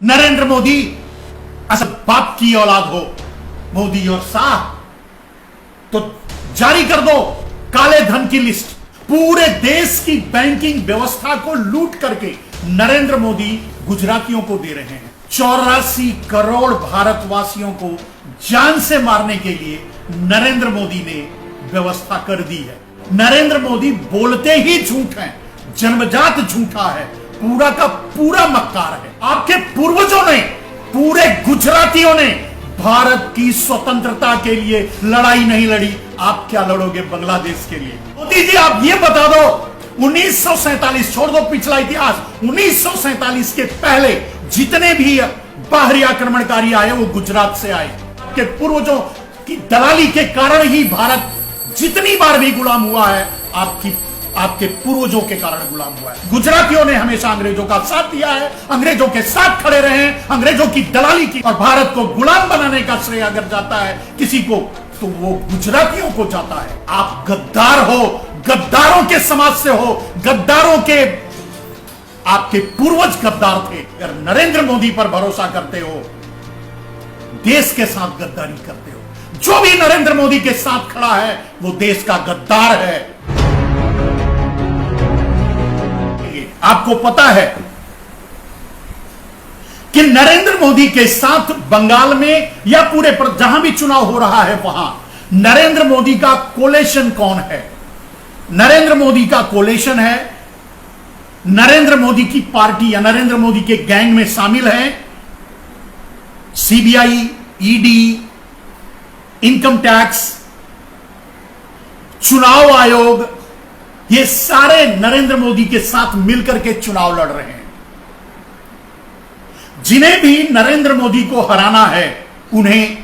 नरेंद्र मोदी असल बाप की औलाद हो, मोदी और शाह, तो जारी कर दो काले धन की लिस्ट। पूरे देश की बैंकिंग व्यवस्था को लूट करके नरेंद्र मोदी गुजरातियों को दे रहे हैं। 84 करोड़ भारतवासियों को जान से मारने के लिए नरेंद्र मोदी ने व्यवस्था कर दी है। नरेंद्र मोदी बोलते ही झूठ हैं, जन्मजात झूठा है, पूरा का पूरा मक्कार है। आपके पूर्वजों ने, पूरे गुजरातियों ने भारत की स्वतंत्रता के लिए लड़ाई नहीं लड़ी। आप क्या लड़ोगे बांग्लादेश के लिए? मोदी जी आप ये बता दो, 1947 छोड़ दो पिछला इतिहास, 1947 के पहले जितने भी बाहरी आक्रमणकारी आए वो गुजरात से आए। आपके पूर्वजों की दलाली के कारण ही भारत जितनी बार भी गुलाम हुआ है, आपके पूर्वजों के कारण गुलाम हुआ है। गुजरातियों ने हमेशा अंग्रेजों का साथ दिया है, अंग्रेजों के साथ खड़े रहे हैं, अंग्रेजों की दलाली की। और भारत को गुलाम बनाने का श्रेय अगर जाता है किसी को, तो वो गुजरातियों को जाता है। आप गद्दार हो, गद्दारों के समाज से हो, गद्दारों के, आपके पूर्वज गद्दार थे। अगर नरेंद्र मोदी पर भरोसा करते हो, देश के साथ गद्दारी करते हो। जो भी नरेंद्र मोदी के साथ खड़ा है वो देश का गद्दार है। आपको पता है कि नरेंद्र मोदी के साथ बंगाल में या पूरे पर जहां भी चुनाव हो रहा है वहां नरेंद्र मोदी का कोलेशन कौन है? नरेंद्र मोदी का कोलेशन है, नरेंद्र मोदी की पार्टी या नरेंद्र मोदी के गैंग में शामिल है सीबीआई, ईडी, इनकम टैक्स, चुनाव आयोग, ये सारे नरेंद्र मोदी के साथ मिलकर के चुनाव लड़ रहे हैं। जिन्हें भी नरेंद्र मोदी को हराना है उन्हें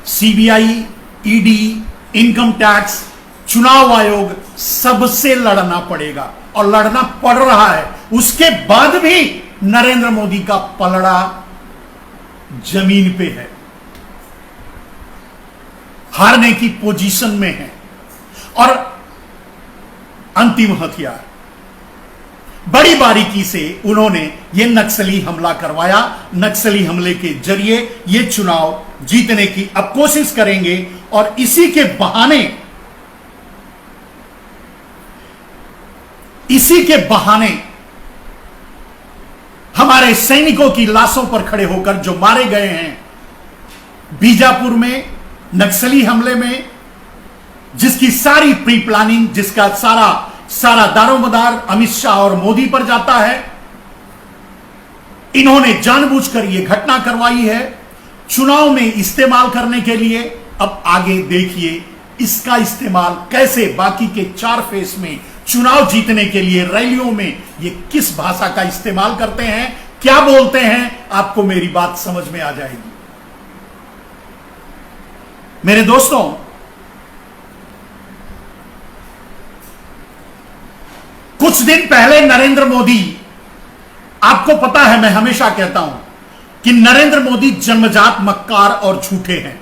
सीबीआई, ईडी, इनकम टैक्स, चुनाव आयोग सबसे लड़ना पड़ेगा और लड़ना पड़ रहा है। उसके बाद भी नरेंद्र मोदी का पलड़ा जमीन पे है, हारने की पोजीशन में है। और अंतिम हथियार, बड़ी बारीकी से उन्होंने यह नक्सली हमला करवाया। नक्सली हमले के जरिए यह चुनाव जीतने की अब कोशिश करेंगे और इसी के बहाने हमारे सैनिकों की लाशों पर खड़े होकर जो मारे गए हैं बीजापुर में नक्सली हमले में, जिसकी सारी प्री प्लानिंग, जिसका सारा दारोमदार अमित शाह और मोदी पर जाता है, इन्होंने जानबूझकर यह घटना करवाई है चुनाव में इस्तेमाल करने के लिए। अब आगे देखिए इसका इस्तेमाल कैसे बाकी के 4 फेस में चुनाव जीतने के लिए, रैलियों में ये किस भाषा का इस्तेमाल करते हैं, क्या बोलते हैं, आपको मेरी बात समझ में आ जाएगी। मेरे दोस्तों, कुछ दिन पहले नरेंद्र मोदी, आपको पता है मैं हमेशा कहता हूं कि नरेंद्र मोदी जन्मजात मक्कार और झूठे हैं।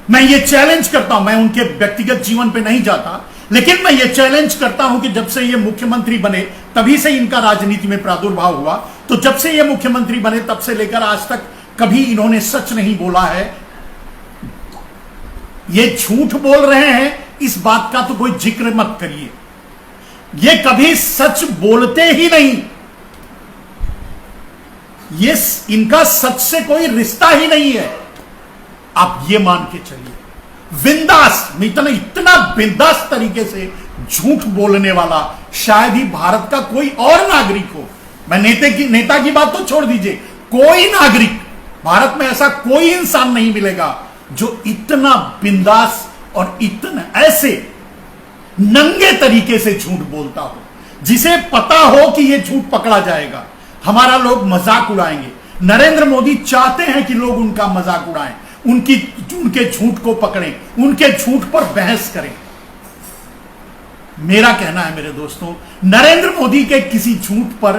मैं ये चैलेंज करता हूं, मैं उनके व्यक्तिगत जीवन पे नहीं जाता, लेकिन मैं ये चैलेंज करता हूं कि जब से ये मुख्यमंत्री बने तभी से इनका राजनीति में प्रादुर्भाव हुआ, तो जब से ये मुख्यमंत्री बने तब से लेकर आज तक कभी इन्होंने सच नहीं बोला है। ये झूठ बोल रहे हैं, इस बात का तो कोई जिक्र मत करिए। ये कभी सच बोलते ही नहीं, ये इनका सच से कोई रिश्ता ही नहीं है। आप ये मान के चलिए, बिंदास, इतना बिंदास तरीके से झूठ बोलने वाला शायद ही भारत का कोई और नागरिक हो। मैं नेता की बात तो छोड़ दीजिए, कोई नागरिक भारत में ऐसा कोई इंसान नहीं मिलेगा जो इतना बिंदास और इतना ऐसे नंगे तरीके से झूठ बोलता हो, जिसे पता हो कि यह झूठ पकड़ा जाएगा, हमारा लोग मजाक उड़ाएंगे। नरेंद्र मोदी चाहते हैं कि लोग उनका मजाक उड़ाएं, उनके झूठ को पकड़ें, उनके झूठ पर बहस करें। मेरा कहना है मेरे दोस्तों, नरेंद्र मोदी के किसी झूठ पर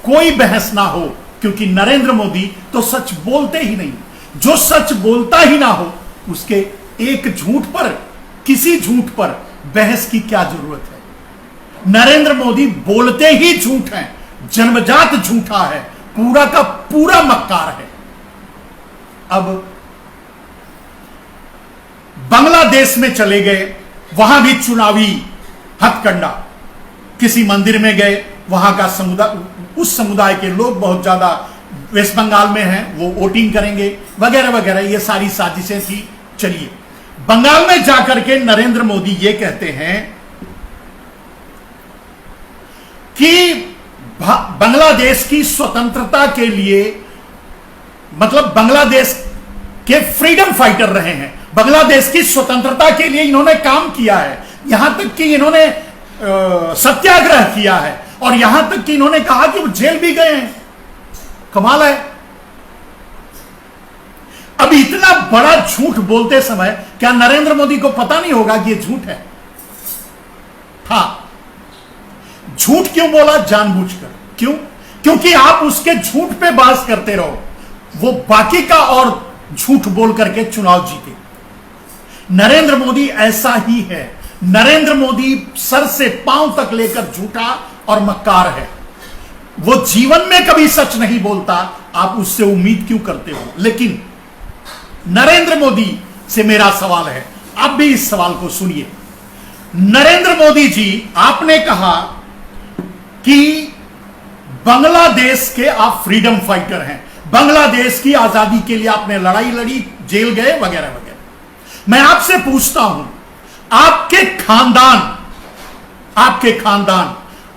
कोई बहस ना हो, क्योंकि नरेंद्र मोदी तो सच बोलते ही नहीं। जो सच बोलता ही ना हो उसके एक झूठ पर, किसी झूठ पर बहस की क्या जरूरत है? नरेंद्र मोदी बोलते ही झूठ हैं, जन्मजात झूठा है, पूरा का पूरा मक्कार है। अब बांग्लादेश में चले गए, वहां भी चुनावी हथकंडा, किसी मंदिर में गए, वहां का समुदाय, उस समुदाय के लोग बहुत ज्यादा वेस्ट बंगाल में हैं, वो वोटिंग करेंगे वगैरह वगैरह, ये सारी साजिशें थी। चलिए, बंगाल में जाकर के नरेंद्र मोदी ये कहते हैं कि बांग्लादेश की स्वतंत्रता के लिए, मतलब बांग्लादेश के फ्रीडम फाइटर रहे हैं, बांग्लादेश की स्वतंत्रता के लिए इन्होंने काम किया है, यहां तक कि इन्होंने सत्याग्रह किया है, और यहां तक कि इन्होंने कहा कि वो जेल भी गए हैं। कमाल है। अब इतना बड़ा झूठ बोलते समय क्या नरेंद्र मोदी को पता नहीं होगा कि ये झूठ है? हां, झूठ क्यों बोला? जानबूझकर। क्यों? क्योंकि आप उसके झूठ पे बात करते रहो, वो बाकी का और झूठ बोल करके चुनाव जीते। नरेंद्र मोदी ऐसा ही है। नरेंद्र मोदी सर से पांव तक लेकर झूठा और मक्कार है। वो जीवन में कभी सच नहीं बोलता, आप उससे उम्मीद क्यों करते हो? लेकिन नरेंद्र मोदी से मेरा सवाल है, आप भी इस सवाल को सुनिए। नरेंद्र मोदी जी, आपने कहा कि बांग्लादेश के आप फ्रीडम फाइटर हैं, बांग्लादेश की आजादी के लिए आपने लड़ाई लड़ी, जेल गए वगैरह वगैरह। मैं आपसे पूछता हूं, आपके खानदान,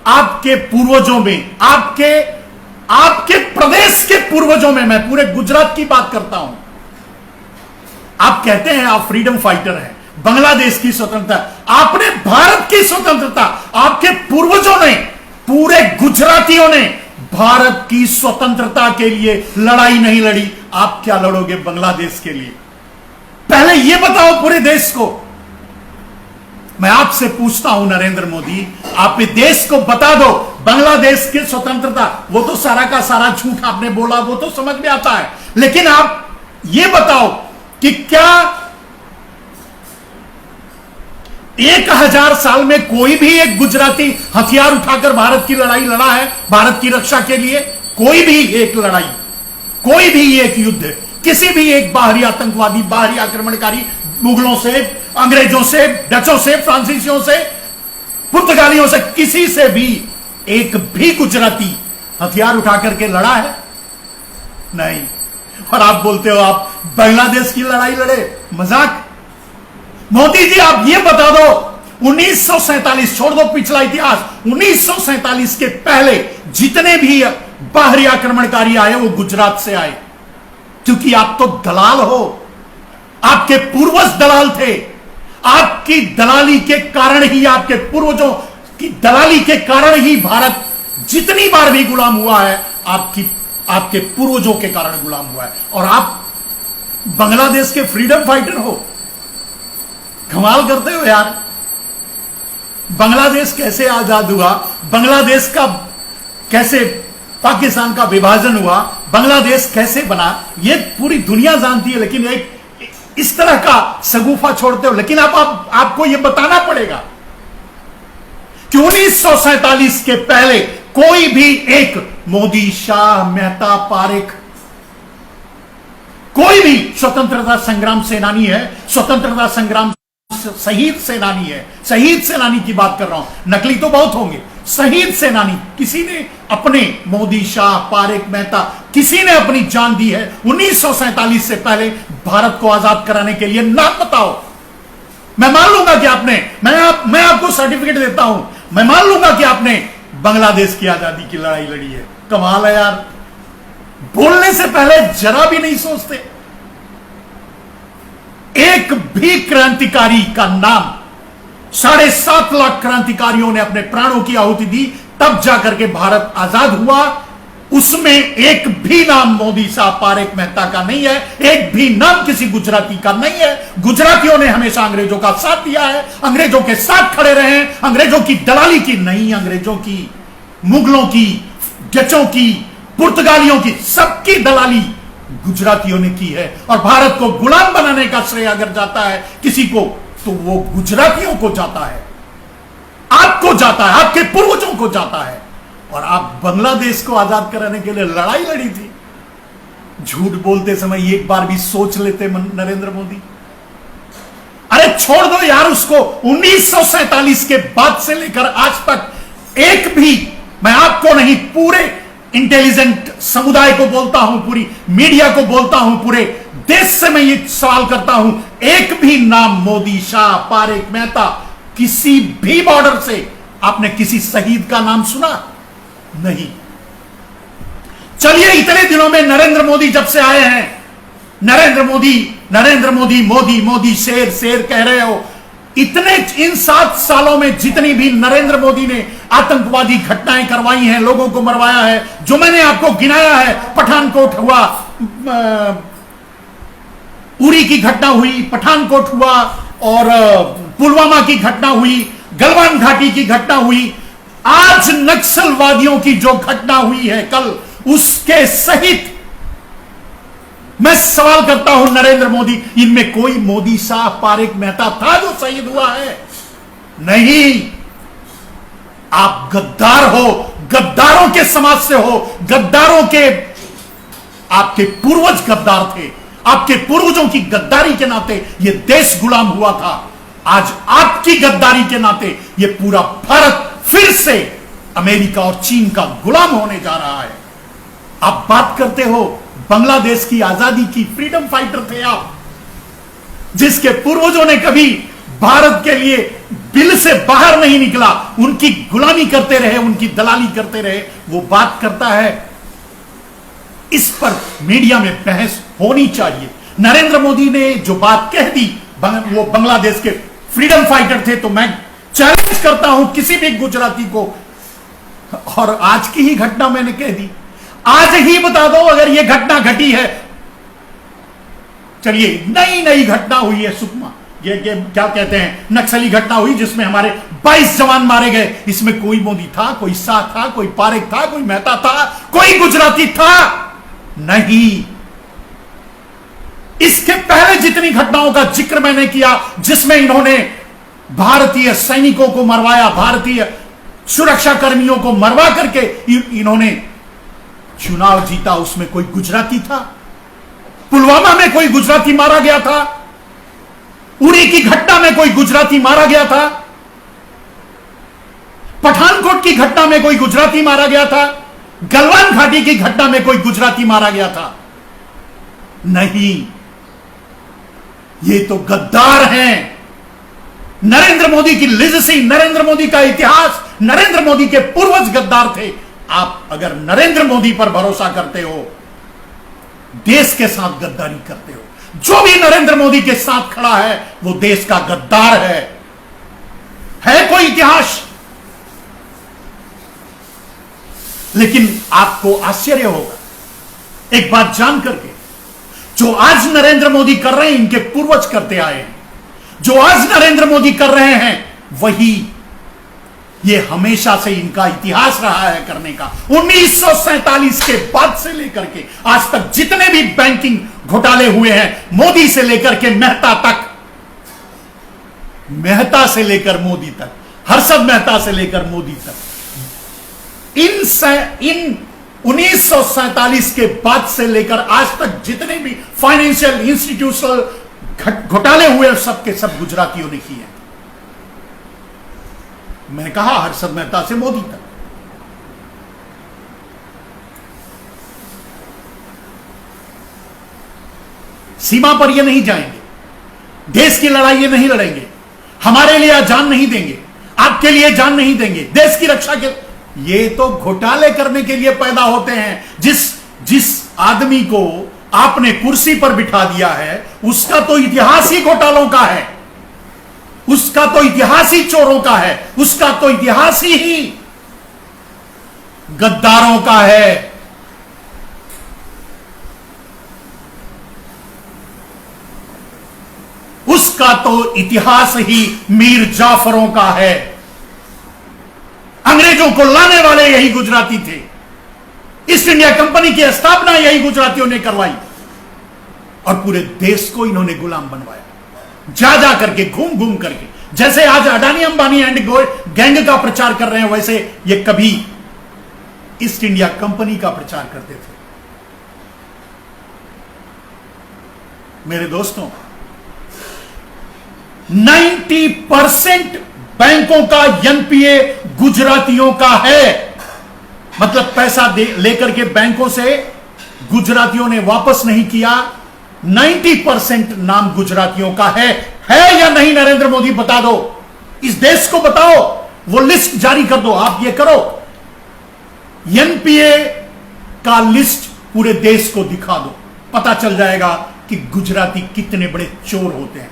आपके पूर्वजों में, आपके प्रदेश के पूर्वजों में, मैं पूरे गुजरात की बात करता हूं, आप कहते हैं आप फ्रीडम फाइटर हैं, बांग्लादेश की स्वतंत्रता, आपने भारत की स्वतंत्रता, आपके पूर्वजों ने, पूरे गुजरातियों ने भारत की स्वतंत्रता के लिए लड़ाई नहीं लड़ी। आप क्या लड़ोगे बांग्लादेश के लिए? पहले यह बताओ पूरे देश को। मैं आपसे पूछता हूं नरेंद्र मोदी, आप देश को बता दो बांग्लादेश की स्वतंत्रता, वो तो सारा का सारा झूठ आपने बोला, वो तो समझ में आता है, लेकिन आप ये बताओ कि क्या 1000 साल में कोई भी एक गुजराती हथियार उठाकर भारत की लड़ाई लड़ा है? भारत की रक्षा के लिए कोई भी एक लड़ाई, कोई भी एक युद्ध, किसी भी एक बाहरी आतंकवादी, बाहरी आक्रमणकारी, मुगलों से, अंग्रेजों से, डचों से, फ्रांसीसियों से, पुर्तगालियों से, किसी से भी एक भी गुजराती हथियार उठा करके लड़ा है? नहीं। और आप बोलते हो आप बांग्लादेश की लड़ाई लड़े? मजाक। मोदी जी, आप ये बता दो, 1947 छोड़ दो पिछला इतिहास, 1947 के पहले जितने भी बाहरी आक्रमणकारी आए वो गुजरात से आए, क्योंकि आप तो दलाल हो, आपके पूर्वज दलाल थे, आपकी दलाली के कारण ही, आपके पूर्वजों की दलाली के कारण ही भारत जितनी बार भी गुलाम हुआ है, आपके पूर्वजों के कारण गुलाम हुआ है। और आप बांग्लादेश के फ्रीडम फाइटर हो? कमाल करते हो यार। बांग्लादेश कैसे आजाद हुआ, बांग्लादेश का कैसे पाकिस्तान का विभाजन हुआ, बांग्लादेश कैसे बना, ये पूरी दुनिया जानती है, लेकिन एक इस तरह का सगुफा छोड़ते हो। लेकिन आपको यह बताना पड़ेगा कि 1947 के पहले कोई भी एक मोदी, शाह, मेहता, पारेख, कोई भी स्वतंत्रता संग्राम सेनानी है, स्वतंत्रता संग्राम शहीद सेनानी है, शहीद सेनानी की बात कर रहा हूं, नकली तो बहुत होंगे, शहीद सेनानी, किसी ने अपने, मोदी, शाह, पारेख, मेहता, किसी ने अपनी जान दी है 1947 से पहले भारत को आजाद कराने के लिए? नाम बताओ। मैं मान लूंगा कि आपने, मैं आपको सर्टिफिकेट देता हूं, मैं मान लूंगा कि आपने बांग्लादेश की आजादी की लड़ाई लड़ी है। कमाल है यार, बोलने से पहले जरा भी नहीं सोचते। एक भी क्रांतिकारी का नाम, 7.5 लाख क्रांतिकारियों ने अपने प्राणों की आहुति दी, तब जाकर के भारत आजाद हुआ। उसमें एक भी नाम मोदी, शाह, पारेख, मेहता का नहीं है, एक भी नाम किसी गुजराती का नहीं है। गुजरातियों ने हमेशा अंग्रेजों का साथ दिया है, अंग्रेजों के साथ खड़े रहे हैं, अंग्रेजों की दलाली की नहीं, अंग्रेजों की, मुगलों की, डचों की, पुर्तगालियों की, सबकी दलाली गुजरातियों ने की है। और भारत को गुलाम बनाने का श्रेय अगर जाता है किसी को, तो वो गुजरातियों को जाता है, आपको जाता है, आपके पूर्वजों को जाता है। और आप बांग्लादेश को आजाद कराने के लिए लड़ाई लड़ी थी। झूठ बोलते समय एक बार भी सोच लेते नरेंद्र मोदी? अरे छोड़ दो यार उसको। 1947 के बाद से लेकर आज तक एक भी, मैं आपको नहीं पूरे इंटेलिजेंट समुदाय को बोलता हूं, पूरी मीडिया को बोलता हूं, पूरे देश से मैं ये सवाल करता हूं, एक भी नाम मोदी, शाह, पारेख, मेहता, किसी भी बॉर्डर से आपने किसी शहीद का नाम सुना? नहीं। चलिए इतने दिनों में नरेंद्र मोदी जब से आए हैं, नरेंद्र मोदी मोदी मोदी शेर शेर कह रहे हो, इतने इन 7 सालों में जितनी भी नरेंद्र मोदी ने आतंकवादी घटनाएं करवाई हैं, लोगों को मरवाया है, जो मैंने आपको गिनाया है, पठानकोट हुआ, उरी की घटना हुई, पठानकोट हुआ, और पुलवामा की घटना हुई, गलवान घाटी की घटना हुई, आज नक्सलवादियों की जो घटना हुई है कल, उसके सहित मैं सवाल करता हूं नरेंद्र मोदी, इनमें कोई मोदी, शाह, पारेख, मेहता था जो शहीद हुआ है? नहीं। आप गद्दार हो, गद्दारों के समाज से हो, गद्दारों के, आपके पूर्वज गद्दार थे, आपके पूर्वजों की गद्दारी के नाते यह देश गुलाम हुआ था। आज आपकी गद्दारी के नाते यह पूरा भारत फिर से अमेरिका और चीन का गुलाम होने जा रहा है। आप बात करते हो बांग्लादेश की आजादी की, फ्रीडम फाइटर थे आप, जिसके पूर्वजों ने कभी भारत के लिए बिल से बाहर नहीं निकला, उनकी गुलामी करते रहे, उनकी दलाली करते रहे, वो बात करता है। इस पर मीडिया में बहस होनी चाहिए। नरेंद्र मोदी ने जो बात कह दी, वो बांग्लादेश के फ्रीडम फाइटर थे, तो मैं चैलेंज करता हूं किसी भी गुजराती को, और आज की ही घटना मैंने कह दी, आज ही बता दो अगर यह घटना घटी है। चलिए नई घटना हुई है सुकमा, ये क्या कहते हैं, नक्सली घटना हुई जिसमें हमारे 22 जवान मारे गए। इसमें कोई मोदी था, कोई शाह था, कोई पारेख था, कोई मेहता था, कोई गुजराती था? नहीं। इसके पहले जितनी घटनाओं का जिक्र मैंने किया, जिसमें इन्होंने भारतीय सैनिकों को मरवाया, भारतीय सुरक्षा कर्मियों को मरवा करके इन्होंने चुनाव जीता, उसमें कोई गुजराती था? पुलवामा में कोई गुजराती मारा गया था? उरी की घटना में कोई गुजराती मारा गया था? पठानकोट की घटना में कोई गुजराती मारा गया था? गलवान घाटी की घटना में कोई गुजराती मारा गया था? नहीं। ये तो गद्दार हैं। नरेंद्र मोदी की लिजेसी, नरेंद्र मोदी का इतिहास, नरेंद्र मोदी के पूर्वज गद्दार थे। आप अगर नरेंद्र मोदी पर भरोसा करते हो, देश के साथ गद्दारी करते हो। जो भी नरेंद्र मोदी के साथ खड़ा है वो देश का गद्दार है कोई इतिहास? लेकिन आपको आश्चर्य होगा एक बात जान करके, जो आज नरेंद्र मोदी कर रहे हैं इनके पूर्वज करते आए हैं। जो आज नरेंद्र मोदी कर रहे हैं वही ये हमेशा से इनका इतिहास रहा है करने का। 1947 के बाद से लेकर के आज तक जितने भी बैंकिंग घोटाले हुए हैं, मोदी से लेकर के मेहता तक, मेहता से लेकर मोदी तक, हर्षद मेहता से लेकर मोदी तक, इन 1947 के बाद से लेकर आज तक जितने भी फाइनेंशियल इंस्टीट्यूशनल घोटाले हुए सबके सब गुजरातियों ने किए। मैंने कहा हर्षद मेहता से मोदी तक। सीमा पर ये नहीं जाएंगे, देश की लड़ाई ये नहीं लड़ेंगे, हमारे लिए जान नहीं देंगे, आपके लिए जान नहीं देंगे, देश की रक्षा के। ये तो घोटाले करने के लिए पैदा होते हैं। जिस आदमी को आपने कुर्सी पर बिठा दिया है उसका तो इतिहास ही घोटालों का है, उसका तो इतिहास ही चोरों का है, उसका तो इतिहास ही गद्दारों का है। उसका तो इतिहास ही मीर जाफरों का है। अंग्रेजों को लाने वाले यही गुजराती थे। ईस्ट इंडिया कंपनी की स्थापना यही गुजरातियों ने करवाई और पूरे देश को इन्होंने गुलाम बनवाया, जा करके, घूम करके। जैसे आज अडानी अंबानी एंड गैंग का प्रचार कर रहे हैं, वैसे ये कभी ईस्ट इंडिया कंपनी का प्रचार करते थे। मेरे दोस्तों, 90% बैंकों का एनपीए गुजरातियों का है। मतलब पैसा लेकर के बैंकों से गुजरातियों ने वापस नहीं किया। 90% नाम गुजरातियों का है या नहीं? नरेंद्र मोदी बता दो, इस देश को बताओ, वो लिस्ट जारी कर दो। आप ये करो, एनपीए का लिस्ट पूरे देश को दिखा दो, पता चल जाएगा कि गुजराती कितने बड़े चोर होते हैं।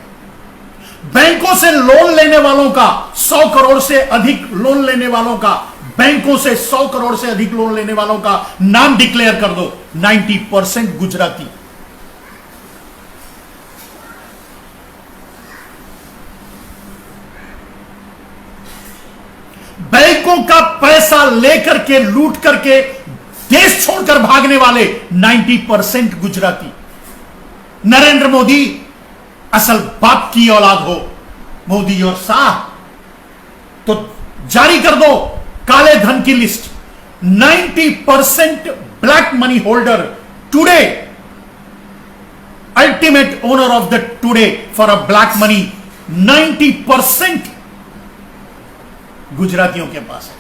बैंकों से लोन लेने वालों का 100 करोड़ से अधिक लोन लेने वालों का, बैंकों से 100 करोड़ से अधिक लोन लेने वालों का नाम डिक्लेयर कर दो, 90% गुजराती। बैंकों का पैसा लेकर के, लूट करके देश छोड़कर भागने वाले 90% गुजराती। नरेंद्र मोदी असल बाप की औलाद हो, मोदी और शाह, तो जारी कर दो काले धन की list. 90% black money holder today, ultimate owner of the today for a black money, 90% गुजरातियों के पास है।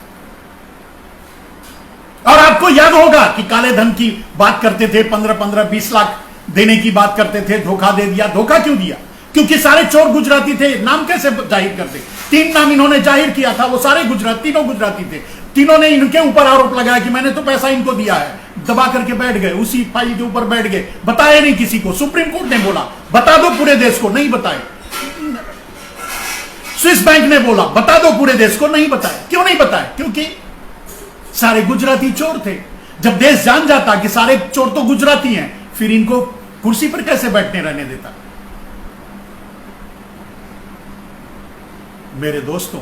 और आपको याद होगा कि काले धन की बात करते थे, 15-15, 20 लाख देने की बात करते थे, धोखा दे दिया। धोखा क्यों दिया? क्योंकि सारे चोर गुजराती थे। नाम कैसे जाहिर करते? 3 नाम इन्होंने जाहिर किया था, वो सारे तीनों गुजराती थे। तीनों ने इनके ऊपर आरोप लगाया कि मैंने तो पैसा इनको दिया है। दबा करके बैठ गए, उसी फाइल के ऊपर बैठ गए, बताया नहीं किसी को। सुप्रीम कोर्ट ने बोला बता दो पूरे देश को, नहीं बताए। स्विस बैंक ने बोला बता दो पूरे देश को, नहीं बताया। क्यों नहीं बताया? क्योंकि सारे गुजराती चोर थे। जब देश जान जाता कि सारे चोर तो गुजराती हैं, फिर इनको कुर्सी पर कैसे बैठने रहने देता? मेरे दोस्तों,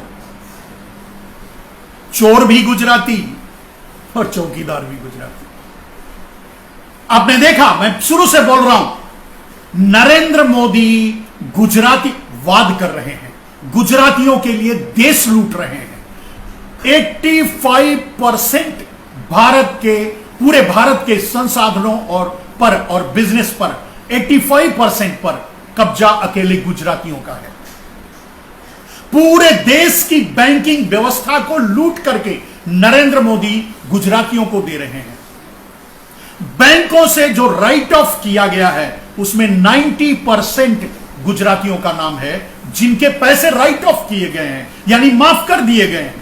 चोर भी गुजराती और चौकीदार भी गुजराती। आपने देखा, मैं शुरू से बोल रहा हूं, नरेंद्र मोदी गुजराती वाद कर रहे हैं, गुजरातियों के लिए देश लूट रहे हैं। 85% भारत के, पूरे भारत के संसाधनों और बिजनेस पर 85% पर कब्जा अकेले गुजरातियों का है। पूरे देश की बैंकिंग व्यवस्था को लूट करके नरेंद्र मोदी गुजरातियों को दे रहे हैं। बैंकों से जो राइट ऑफ किया गया है उसमें 90% गुजरातियों का नाम है, जिनके पैसे राइट ऑफ किए गए हैं, यानी माफ कर दिए गए हैं।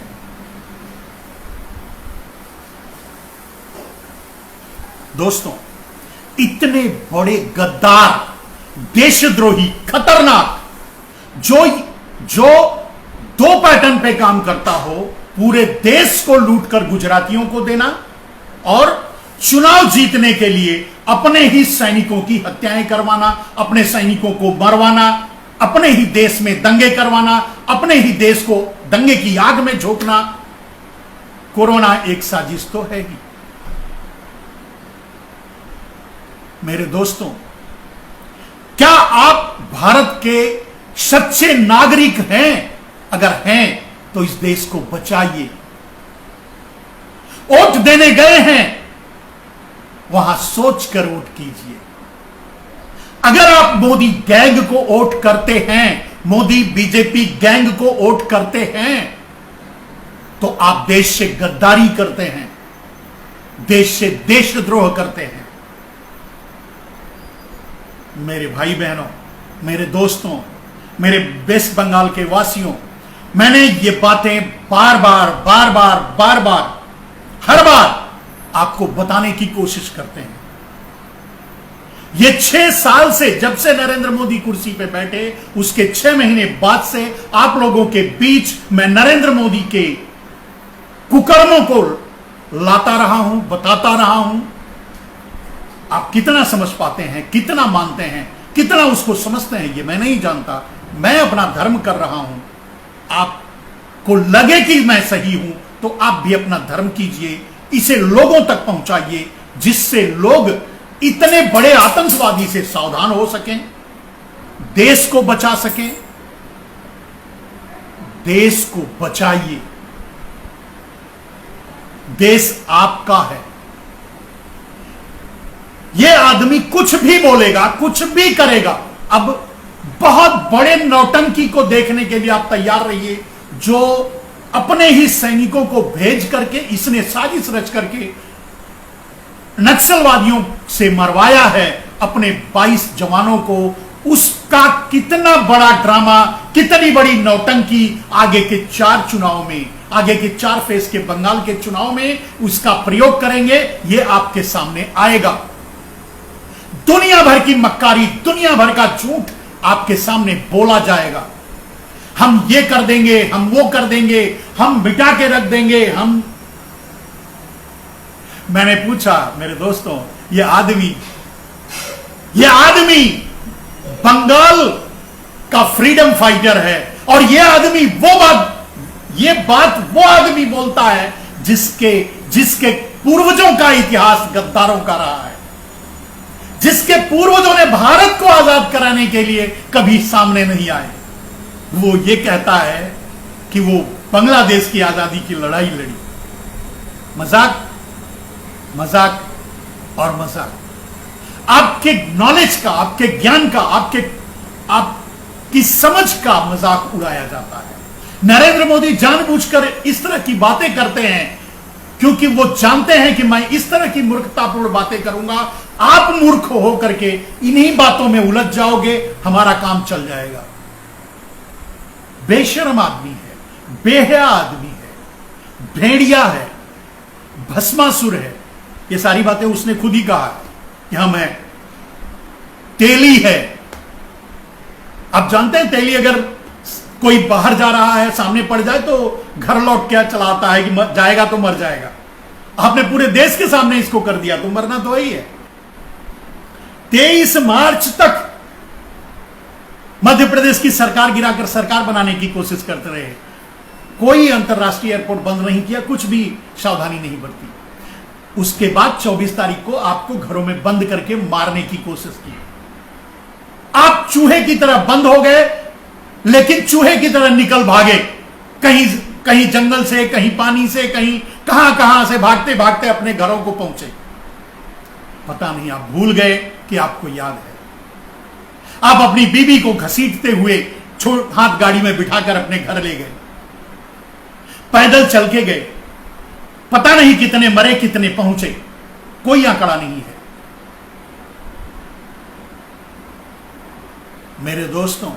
दोस्तों, इतने बड़े गद्दार, देशद्रोही, खतरनाक, जो 2 पैटर्न पे काम करता हो, पूरे देश को लूटकर गुजरातियों को देना और चुनाव जीतने के लिए अपने ही सैनिकों की हत्याएं करवाना, अपने सैनिकों को मरवाना, अपने ही देश में दंगे करवाना, अपने ही देश को दंगे की आग में झोंकना। कोरोना एक साजिश तो है ही। मेरे दोस्तों, क्या आप भारत के सच्चे नागरिक हैं? अगर हैं तो इस देश को बचाइए। वोट देने गए हैं, वहां सोचकर वोट कीजिए। अगर आप मोदी गैंग को वोट करते हैं, मोदी बीजेपी गैंग को वोट करते हैं, तो आप देश से गद्दारी करते हैं, देश से देशद्रोह करते हैं। मेरे भाई बहनों, मेरे दोस्तों, मेरे वेस्ट बंगाल के वासियों, मैंने ये बातें बार बार हर बार आपको बताने की कोशिश करते हैं। ये 6 साल से, जब से नरेंद्र मोदी कुर्सी पे बैठे, उसके 6 महीने बाद से आप लोगों के बीच मैं नरेंद्र मोदी के कुकर्मों को लाता रहा हूं, बताता रहा हूं। आप कितना समझ पाते हैं, कितना मानते हैं, कितना उसको समझते हैं, ये मैं नहीं जानता। मैं अपना धर्म कर रहा हूं। आपको लगे कि मैं सही हूं तो आप भी अपना धर्म कीजिए, इसे लोगों तक पहुंचाइए, जिससे लोग इतने बड़े आतंकवादी से सावधान हो सकें, देश को बचा सकें। देश को बचाइए। देश आपका है। ये आदमी कुछ भी बोलेगा, कुछ भी करेगा। अब बहुत बड़े नौटंकी को देखने के लिए आप तैयार रहिए, जो अपने ही सैनिकों को भेज करके इसने साजिश रच करके नक्सलवादियों से मरवाया है अपने 22 जवानों को। उसका कितना बड़ा ड्रामा, कितनी बड़ी नौटंकी आगे के 4 चुनाव में, आगे के 4 फेज के बंगाल के चुनाव में उसका प्रयोग करेंगे, यह आपके सामने आएगा। दुनिया भर की मक्कारी, दुनिया भर का झूठ आपके सामने बोला जाएगा। हम ये कर देंगे, हम वो कर देंगे, हम मिटा के रख देंगे, हम। मैंने पूछा मेरे दोस्तों, ये आदमी बंगाल का फ्रीडम फाइटर है, और ये आदमी ये बात वो आदमी बोलता है जिसके पूर्वजों का इतिहास गद्दारों का रहा है, जिसके पूर्वजों ने भारत को आजाद कराने के लिए कभी सामने नहीं आए। वो ये कहता है कि वो बांग्लादेश की आजादी की लड़ाई लड़ी। मजाक, मजाक और मजाक। आपके नॉलेज का, आपके ज्ञान का, आपकी समझ का मजाक उड़ाया जाता है। नरेंद्र मोदी जानबूझकर इस तरह की बातें करते हैं क्योंकि वो जानते हैं कि मैं इस तरह की मूर्खतापूर्ण बातें करूंगा, आप मूर्ख हो करके इन्हीं बातों में उलझ जाओगे, हमारा काम चल जाएगा। बेशर्म आदमी है, बेहया आदमी है, भेड़िया है, भस्मासुर है। ये सारी बातें उसने खुद ही कहा कि हम है, तेली है। आप जानते हैं तेली अगर कोई बाहर जा रहा है, सामने पड़ जाए तो घर लौट क्या चलाता है कि जाएगा तो मर जाएगा। आपने पूरे देश के सामने इसको कर दिया तो मरना तो वही है। 23 मार्च तक मध्य प्रदेश की सरकार गिराकर सरकार बनाने की कोशिश करते रहे। कोई अंतरराष्ट्रीय एयरपोर्ट बंद नहीं किया, कुछ भी सावधानी नहीं बरती। उसके बाद 24 तारीख को आपको घरों में बंद करके मारने की कोशिश की। आप चूहे की तरह बंद हो गए, लेकिन चूहे की तरह निकल भागे, कहीं जंगल से, कहीं पानी से, कहीं कहां से भागते भागते अपने घरों को पहुंचे। पता नहीं, आप भूल गए कि आपको याद है। आप अपनी बीबी को घसीटते हुए हाथ गाड़ी में बिठाकर अपने घर ले गए, पैदल चल के गए। पता नहीं कितने मरे, कितने पहुंचे, कोई आंकड़ा नहीं है। मेरे दोस्तों,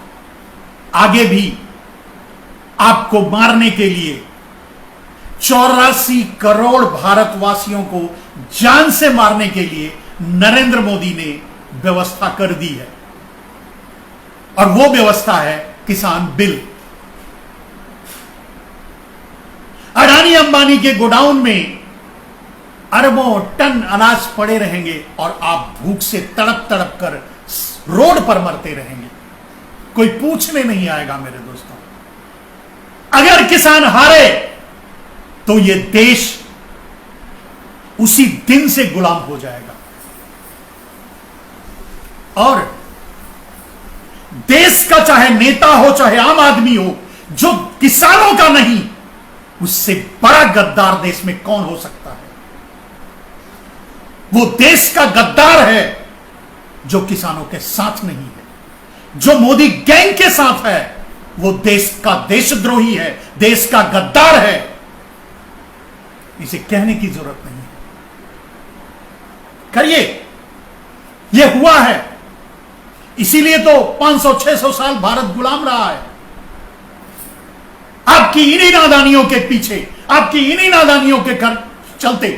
आगे भी आपको मारने के लिए 84 करोड़ भारतवासियों को जान से मारने के लिए नरेंद्र मोदी ने व्यवस्था कर दी है, और वो व्यवस्था है किसान बिल। अडानी अंबानी के गोडाउन में अरबों टन अनाज पड़े रहेंगे और आप भूख से तड़प तड़प कर रोड पर मरते रहेंगे। कोई पूछने नहीं आएगा। मेरे दोस्तों, अगर किसान हारे तो ये देश उसी दिन से गुलाम हो जाएगा, और देश का चाहे नेता हो चाहे आम आदमी हो, जो किसानों का नहीं, उससे बड़ा गद्दार देश में कौन हो सकता है। वो देश का गद्दार है जो किसानों के साथ नहीं है। जो मोदी गैंग के साथ है वो देश का देशद्रोही है, देश का गद्दार है। इसे कहने की जरूरत नहीं है। करिए, यह हुआ है। इसीलिए तो 500-600 साल भारत गुलाम रहा है। आपकी इन्हीं नादानियों के पीछे, आपकी इन्हीं नादानियों के चलते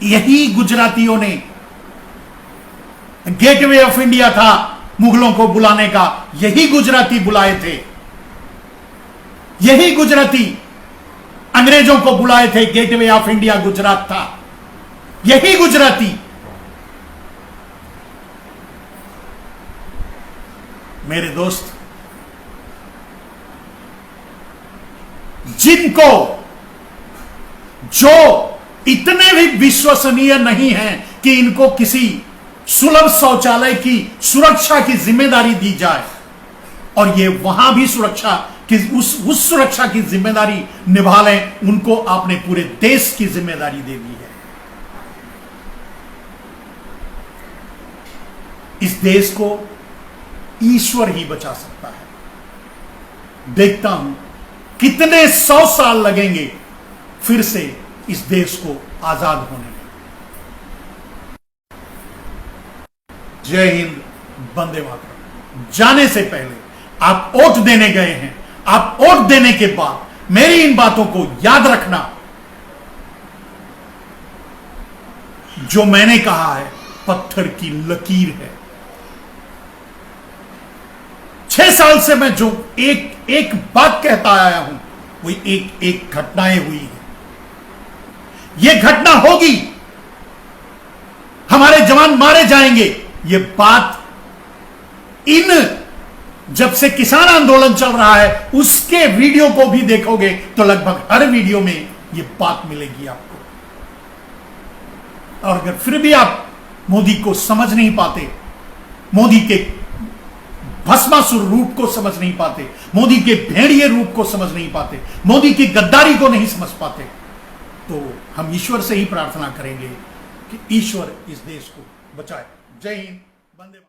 यही गुजरातियों ने, गेटवे ऑफ इंडिया था मुगलों को बुलाने का, यही गुजराती बुलाए थे। यही गुजराती अंग्रेजों को बुलाए थे। गेटवे ऑफ इंडिया गुजरात था। यही गुजराती। मेरे दोस्त, जिनको, जो इतने भी विश्वसनीय नहीं हैं कि इनको किसी सुलभ शौचालय की सुरक्षा की जिम्मेदारी दी जाए, और ये वहां भी सुरक्षा की उस सुरक्षा की जिम्मेदारी निभा लें, उनको आपने पूरे देश की जिम्मेदारी दे दी है। इस देश को ईश्वर ही बचा सकता है। देखता हूं कितने 100 साल लगेंगे फिर से इस देश को आजाद होने में। जय हिंद, वंदे मातरम। जाने से पहले आप वोट देने गए हैं, आप वोट देने के बाद मेरी इन बातों को याद रखना। जो मैंने कहा है पत्थर की लकीर है। 6 साल से मैं जो एक बात कहता आया हूं वो एक घटनाएं हुई हैं। यह घटना होगी, हमारे जवान मारे जाएंगे। ये बात जब से किसान आंदोलन चल रहा है उसके वीडियो को भी देखोगे तो लगभग हर वीडियो में ये बात मिलेगी आपको। और अगर फिर भी आप मोदी को समझ नहीं पाते, मोदी के भस्मासुर रूप को समझ नहीं पाते, मोदी के भेड़िए रूप को समझ नहीं पाते, मोदी की गद्दारी को नहीं समझ पाते, तो हम ईश्वर से ही प्रार्थना करेंगे कि ईश्वर इस देश को बचाए। जय हिंद, वंदे मातरम।